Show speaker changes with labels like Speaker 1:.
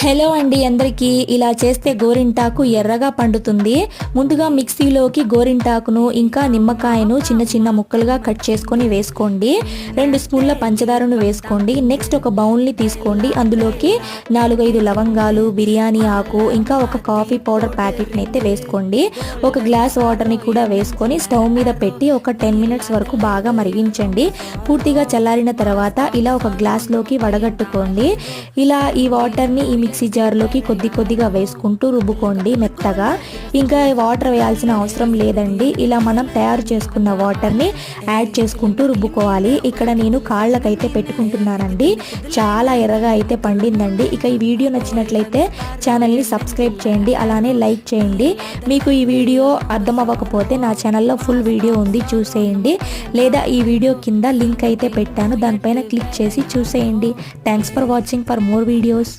Speaker 1: Hello అండి అందరికీ. ఇలా చేస్తే గోరింటాకు ఎర్రగా పండుతుంది. ముందుగా మిక్సీలోకి గోరింటాకును ఇంకా నిమ్మకాయను చిన్న చిన్న ముక్కలుగా కట్ చేసుకొని వేసుకోండి. 2 స్పూన్ల పంచదారను వేసుకోండి. నెక్స్ట్ ఒక బౌల్ని తీసుకోండి. అందులోకి 4-5 లవంగాలు, బిర్యానీ ఆకు, ఇంకా ఒక కాఫీ పౌడర్ ప్యాకెట్ని అయితే వేసుకోండి. ఒక గ్లాస్ వాటర్ని కూడా వేసుకొని స్టవ్ మీద పెట్టి ఒక 10 మినిట్స్ వరకు బాగా మరిగించండి. పూర్తిగా చల్లారిన తర్వాత ఇలా ఒక గ్లాస్లోకి వడగట్టుకోండి. ఇలా ఈ వాటర్ని ఈ మిక్సీ జార్లోకి కొద్దిగా వేసుకుంటూ రుబ్బుకోండి మెత్తగా. ఇంకా వాటర్ వేయాల్సిన అవసరం లేదండి. ఇలా మనం తయారు చేసుకున్న వాటర్ని యాడ్ చేసుకుంటూ రుబ్బుకోవాలి. ఇక్కడ నేను కాళ్ళకైతే పెట్టుకుంటున్నానండి. చాలా ఎర్రగా అయితే పండిందండి. ఇక ఈ వీడియో నచ్చినట్లయితే ఛానల్ని సబ్స్క్రైబ్ చేయండి, అలానే లైక్ చేయండి. మీకు ఈ వీడియో అర్థం అవ్వకపోతే నా ఛానల్లో ఫుల్ వీడియో ఉంది, చూసేయండి. లేదా ఈ వీడియో కింద లింక్ అయితే పెట్టాను, దానిపైన క్లిక్ చేసి చూసేయండి. Thanks for watching for more videos.